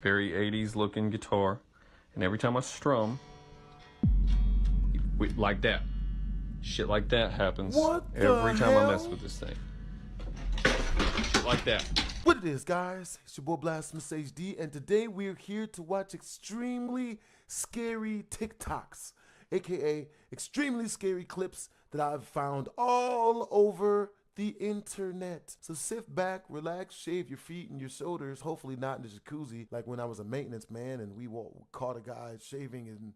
Very 80s looking guitar. And every time I strum, like that. Shit like that happens every time I mess with this thing. Shit like that. What it is, guys? It's your boy BlastphamousHD, and today we're here to watch extremely scary TikToks, aka extremely scary clips that I've found all over the internet. So sit back, relax, shave your feet and your shoulders, hopefully not in the jacuzzi like when I was a maintenance man and we caught a guy shaving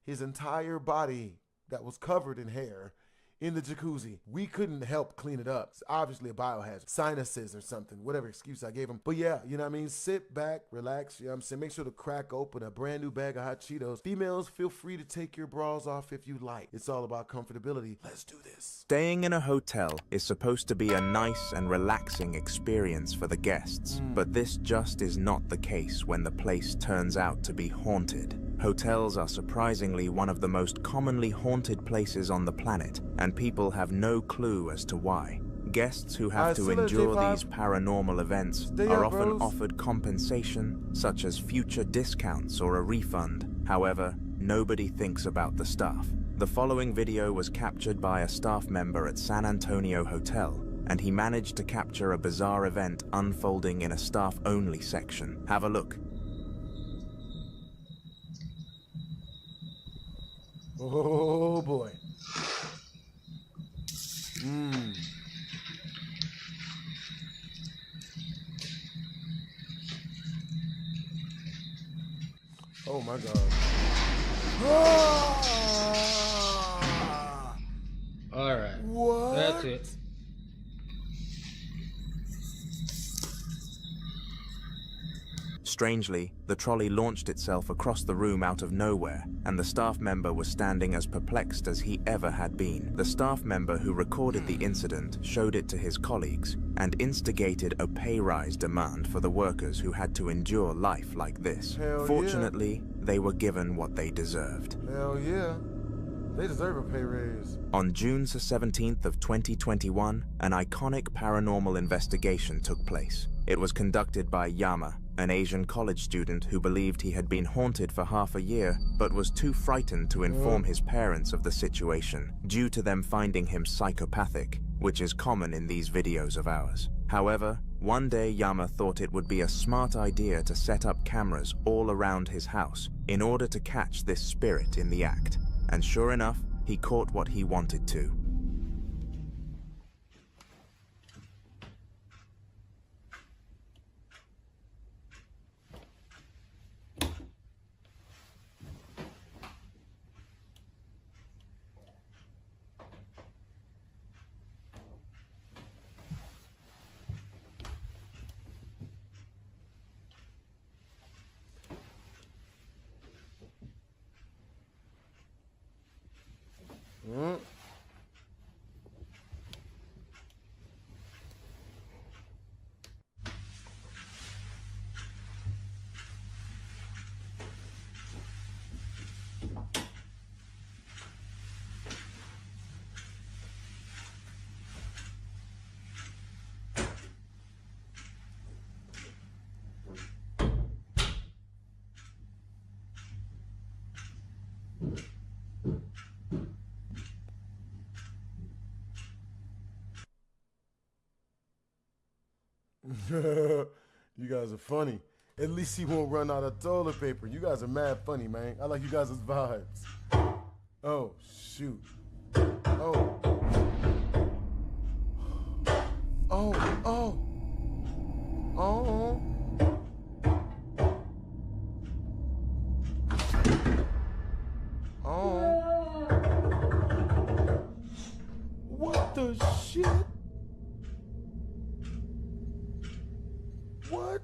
his entire body that was covered in hair in the jacuzzi. We couldn't help clean it up. It's obviously a biohazard, sinuses or something, whatever excuse I gave him. But yeah, you know what I mean? Sit back, relax, you know what I'm saying? Make sure to crack open a brand new bag of hot Cheetos. Females, feel free to take your bras off if you like. It's all about comfortability. Let's do this. Staying in a hotel is supposed to be a nice and relaxing experience for the guests, but this just is not the case when the place turns out to be haunted. Hotels are surprisingly one of the most commonly haunted places on the planet, and people have no clue as to why. Guests who have to endure these paranormal events are often offered compensation, such as future discounts or a refund. However, nobody thinks about the staff. The following video was captured by a staff member at San Antonio Hotel, and he managed to capture a bizarre event unfolding in a staff-only section. Have a look. Oh boy. Oh my God. Ah! All right. What? That's it. Strangely, the trolley launched itself across the room out of nowhere, and the staff member was standing as perplexed as he ever had been. The staff member who recorded the incident showed it to his colleagues and instigated a pay rise demand for the workers who had to endure life like this. Fortunately, they were given what they deserved. Hell yeah. They deserve a pay raise. On June 17th of 2021, an iconic paranormal investigation took place. It was conducted by Yama, an Asian college student who believed he had been haunted for half a year, but was too frightened to inform his parents of the situation, due to them finding him psychopathic, which is common in these videos of ours. However, one day Yama thought it would be a smart idea to set up cameras all around his house in order to catch this spirit in the act. And sure enough, he caught what he wanted to. You guys are funny. At least he won't run out of toilet paper. You guys are mad funny, man. I like you guys' vibes. Oh, shoot. Oh. Oh, oh. Oh. Oh. What the shit? What?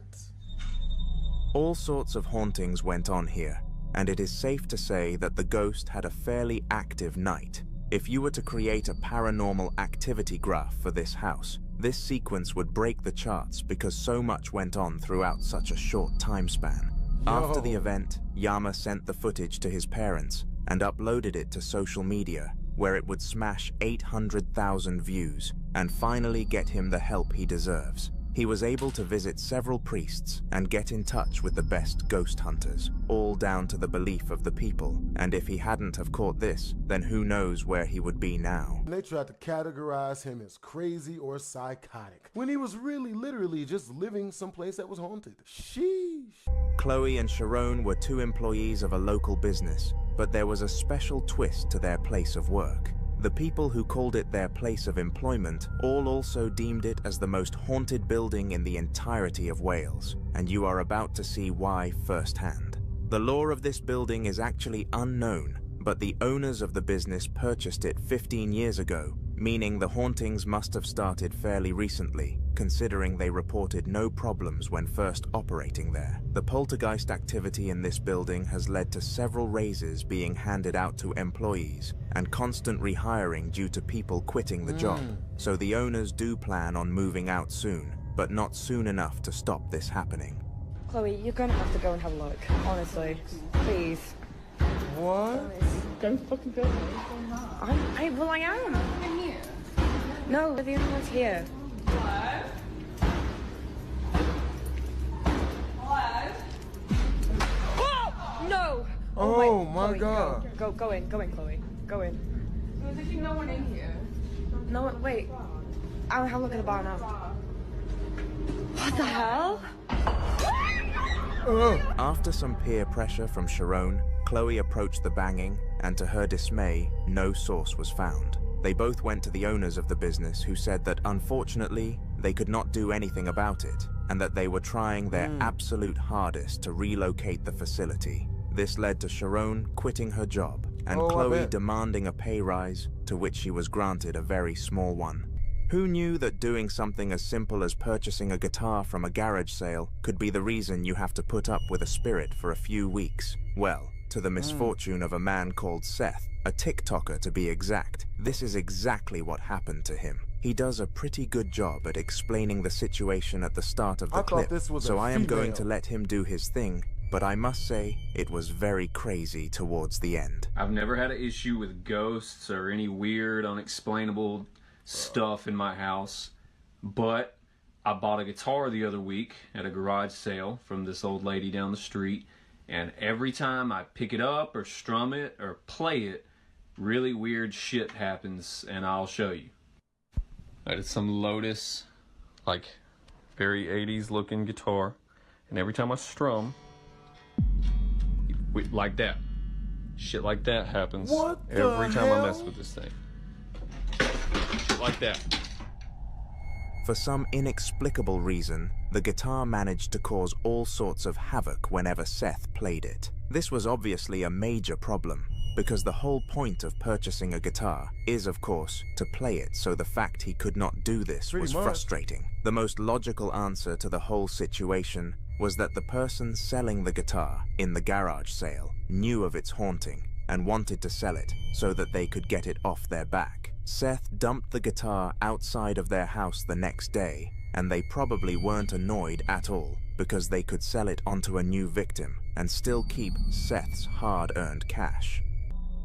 All sorts of hauntings went on here, and it is safe to say that the ghost had a fairly active night. If you were to create a paranormal activity graph for this house, this sequence would break the charts because so much went on throughout such a short time span. After the event, Yama sent the footage to his parents and uploaded it to social media, where it would smash 800,000 views and finally get him the help he deserves. He was able to visit several priests and get in touch with the best ghost hunters, all down to the belief of the people. And if he hadn't have caught this, then who knows where he would be now. They tried to categorize him as crazy or psychotic, when he was really literally just living someplace that was haunted. Sheesh. Chloe and Sharon were 2 employees of a local business, but there was a special twist to their place of work. The people who called it their place of employment all also deemed it as the most haunted building in the entirety of Wales, and you are about to see why firsthand. The lore of this building is actually unknown, but the owners of the business purchased it 15 years ago, meaning the hauntings must have started fairly recently, considering they reported no problems when first operating there. The poltergeist activity in this building has led to several raises being handed out to employees and constant rehiring due to people quitting the job. So the owners do plan on moving out soon, but not soon enough to stop this happening. Chloe, you're gonna have to go and have a look, honestly. Please. What? Don't fucking go. Well, I am. I'm here. No, we're the only ones here. Hello? Hello? Oh, no! Oh, wait, my Chloe, God. Go in, Chloe. Go in. There's actually no one in here. No, wait. I'll have a look at the bar now. What the hell? After some peer pressure from Sharon, Chloe approached the banging, and to her dismay, no source was found. They both went to the owners of the business, who said that unfortunately, they could not do anything about it, and that they were trying their absolute hardest to relocate the facility. This led to Sharon quitting her job, and Chloe demanding a pay rise, to which she was granted a very small one. Who knew that doing something as simple as purchasing a guitar from a garage sale could be the reason you have to put up with a spirit for a few weeks? Well, to the misfortune of a man called Seth, a TikToker to be exact, this is exactly what happened to him. He does a pretty good job at explaining the situation at the start of the clip, so I am going to let him do his thing, but I must say, it was very crazy towards the end. I've never had an issue with ghosts or any weird, unexplainable stuff in my house, but I bought a guitar the other week at a garage sale from this old lady down the street, and every time I pick it up or strum it or play it, really weird shit happens, and I'll show you. It's some LOIS, like very 80s looking guitar, and every time I strum, like that, shit like that happens every time I mess with this thing. Like that. For some inexplicable reason, the guitar managed to cause all sorts of havoc whenever Seth played it. This was obviously a major problem, because the whole point of purchasing a guitar is, of course, to play it, so the fact he could not do this was frustrating. The most logical answer to the whole situation was that the person selling the guitar in the garage sale knew of its haunting and wanted to sell it so that they could get it off their back. Seth dumped the guitar outside of their house the next day, and they probably weren't annoyed at all because they could sell it onto a new victim and still keep Seth's hard-earned cash.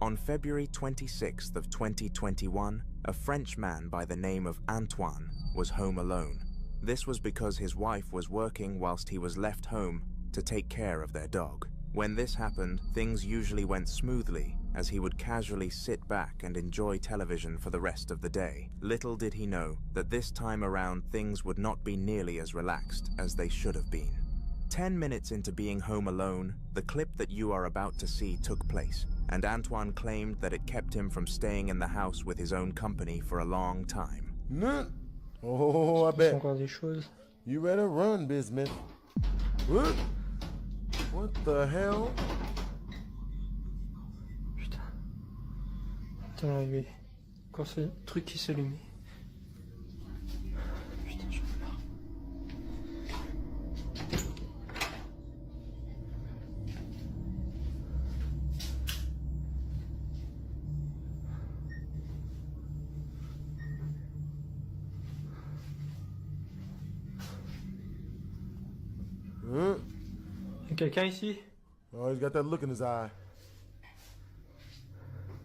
On February 26th of 2021, a French man by the name of Antoine was home alone. This was because his wife was working whilst he was left home to take care of their dog. When this happened, things usually went smoothly, as he would casually sit back and enjoy television for the rest of the day. Little did he know that this time around things would not be nearly as relaxed as they should have been. 10 minutes into being home alone, the clip that you are about to see took place, and Antoine claimed that it kept him from staying in the house with his own company for a long time. Oh, I bet. You better run, Bismuth. What the hell? Putain. Attends, là, encore ce truc qui s'allumait. Putain, j'en ai marre. Quelqu'un ici? Oh, he's got that look in his eye.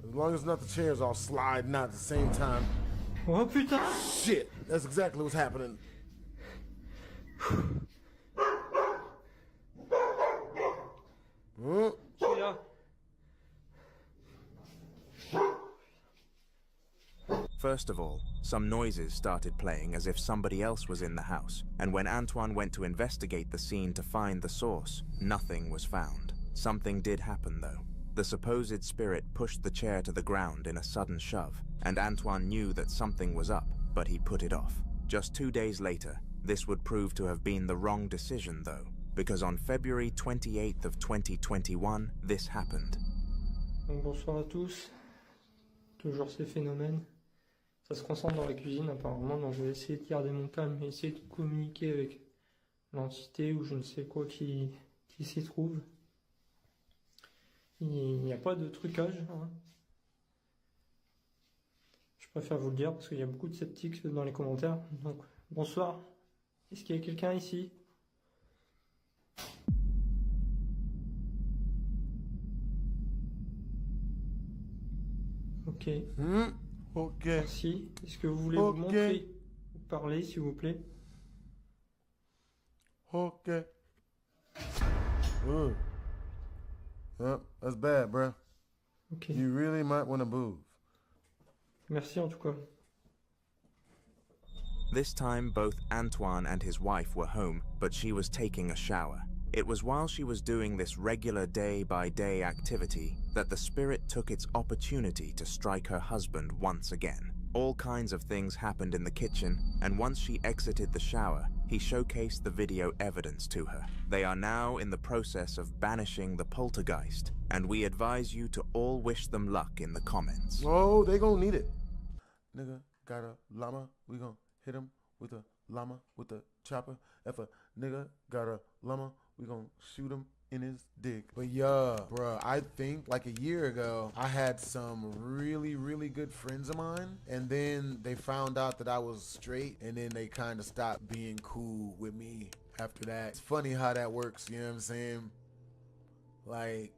As long as not the chairs all sliding out at the same time. Oh putain! Shit, that's exactly what's happening. First of all, some noises started playing as if somebody else was in the house, and when Antoine went to investigate the scene to find the source, nothing was found. Something did happen though. The supposed spirit pushed the chair to the ground in a sudden shove, and Antoine knew that something was up, but he put it off. Just 2 days later, this would prove to have been the wrong decision though, because on February 28th of 2021, this happened. Donc bonsoir à tous, toujours ces phénomènes. Ça se concentre dans la cuisine apparemment, donc je vais essayer de garder mon calme et essayer de communiquer avec l'entité ou je ne sais quoi qui s'y trouve. Il n'y a pas de trucage, hein. Je préfère vous le dire parce qu'il y a beaucoup de sceptiques dans les commentaires. Donc bonsoir, est-ce qu'il y a quelqu'un ici? Ok. Ok. Merci. Est-ce que vous voulez vous montrer ou parler, s'il vous plaît? Ok. Ooh. That's bad, bruh. Ok. You really might want to move. Merci en tout cas. This time, both Antoine and his wife were home, but she was taking a shower. It was while she was doing this regular day-by-day activity that the spirit took its opportunity to strike her husband once again. All kinds of things happened in the kitchen, and once she exited the shower, he showcased the video evidence to her. They are now in the process of banishing the poltergeist, and we advise you to all wish them luck in the comments. Oh, they gonna need it. Nigga got a llama, we gonna hit him with a llama with a chopper. If a nigga got a llama, we gonna shoot him in his dick. But yeah, bruh, I think like a year ago, I had some really good friends of mine, and then they found out that I was straight, and then they kind of stopped being cool with me after that. It's funny how that works, you know what I'm saying? Like,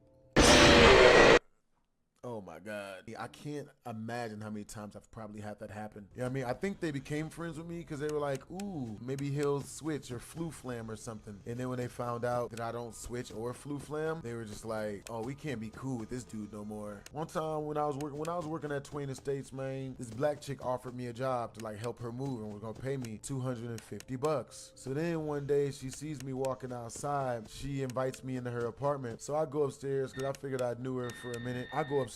oh my God. I can't imagine how many times I've probably had that happen. You know what I mean? I think they became friends with me because they were like, ooh, maybe he'll switch or flu flam or something. And then when they found out that I don't switch or flu flam, they were just like, oh, we can't be cool with this dude no more. One time when I was working at Twain Estates, man, this black chick offered me a job to like help her move and was gonna pay me $250. So then one day she sees me walking outside. She invites me into her apartment. So I go upstairs because I figured I knew her for a minute. I go upstairs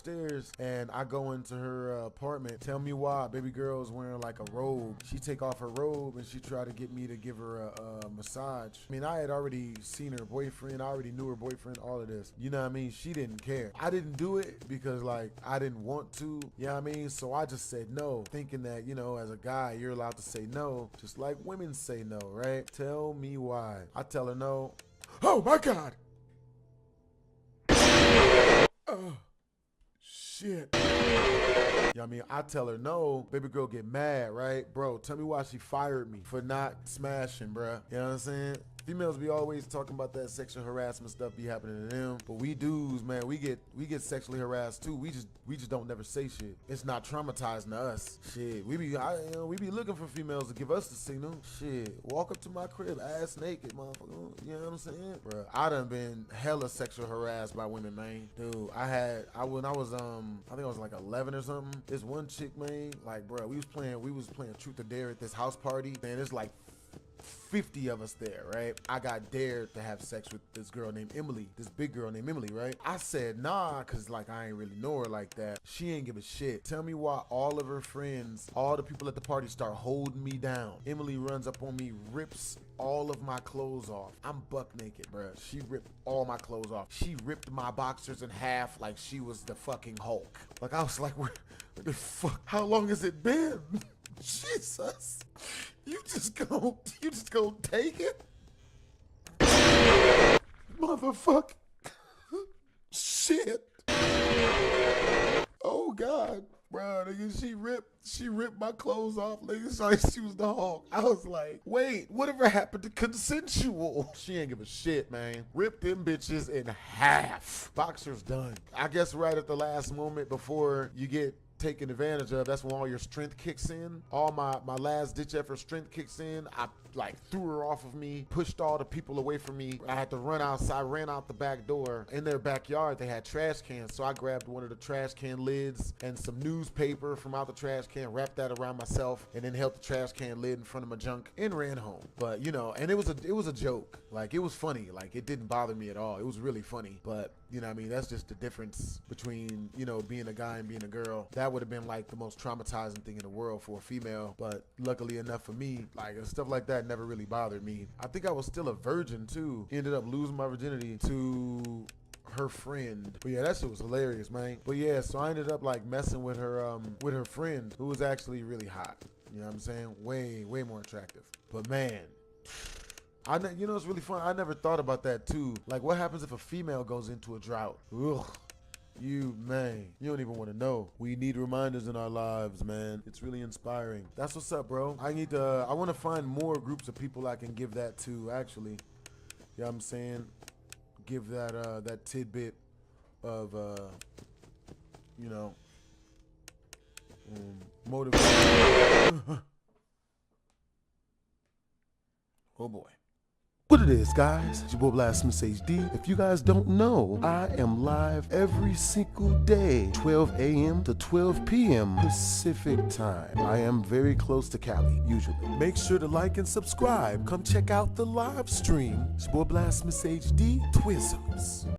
and I go into her apartment. Tell me why baby girl is wearing like a robe. She take off her robe and she tried to get me to give her a massage. I mean, I had already seen her boyfriend. I already knew her boyfriend, all of this. You know what I mean? She didn't care. I didn't do it because like I didn't want to. You know what I mean? So I just said no, thinking that, you know, as a guy, you're allowed to say no, just like women say no, right? Tell me why. I tell her no. Oh my God. Shit. You know what I mean? I tell her no, baby girl get mad, right? Bro, tell me why she fired me for not smashing, bruh. You know what I'm saying? Females be always talking about that sexual harassment stuff be happening to them, but we dudes, man, we get sexually harassed too. We just don't never say shit. It's not traumatizing to us. Shit, we be looking for females to give us the signal. Shit, walk up to my crib, ass naked, motherfucker. You know what I'm saying, bro? I done been hella sexual harassed by women, man. Dude, when I was I think I was like 11 or something. This one chick, man, like, bro, we was playing Truth or Dare at this house party, man. There's like 50 of us there, right? I got dared to have sex with this girl named Emily, this big girl named Emily, right? I said nah, cause like I ain't really know her like that. She ain't give a shit. Tell me why all of her friends, all the people at the party start holding me down. Emily runs up on me, rips all of my clothes off. I'm buck naked, bruh. She ripped all my clothes off. She ripped my boxers in half like she was the fucking Hulk. Like I was like, what the fuck? How long has it been? Jesus. You just gonna take it? Motherfucker. Shit. Oh God. Bro, nigga, she ripped my clothes off, nigga, like she was the Hulk. I was like, wait, whatever happened to consensual? She ain't give a shit, man. Ripped them bitches in half. Boxer's done. I guess right at the last moment before you get taken advantage of. That's when all your strength kicks in. All my last ditch effort strength kicks in. I like threw her off of me, pushed all the people away from me. I had to run outside, ran out the back door. In their backyard, they had trash cans. So I grabbed one of the trash can lids and some newspaper from out the trash can, wrapped that around myself, and then held the trash can lid in front of my junk and ran home. But you know, and it was a joke. Like, it was funny. Like, it didn't bother me at all. It was really funny. But you know what I mean? That's just the difference between, you know, being a guy and being a girl. That would have been like the most traumatizing thing in the world for a female. But luckily enough for me, like, stuff like that never really bothered me. I think I was still a virgin too. Ended up losing my virginity to her friend. But yeah, that shit was hilarious, man. But yeah, so I ended up like messing with her friend, who was actually really hot. You know what I'm saying? Way more attractive. But man, you know, it's really fun. I never thought about that too. Like, what happens if a female goes into a drought? Ugh. You don't even want to know. We need reminders in our lives, man. It's really inspiring. That's what's up, bro. I want to find more groups of people I can give that to, actually. You know what I'm saying? Give that that tidbit of you know, motivation. Oh boy. What it is, guys, it's your boy BlastphamousHD. If you guys don't know, I am live every single day, 12 a.m. to 12 p.m. Pacific time. I am very close to Cali, usually. Make sure to like and subscribe. Come check out the live stream. It's your boy BlastphamousHD, Twizzles.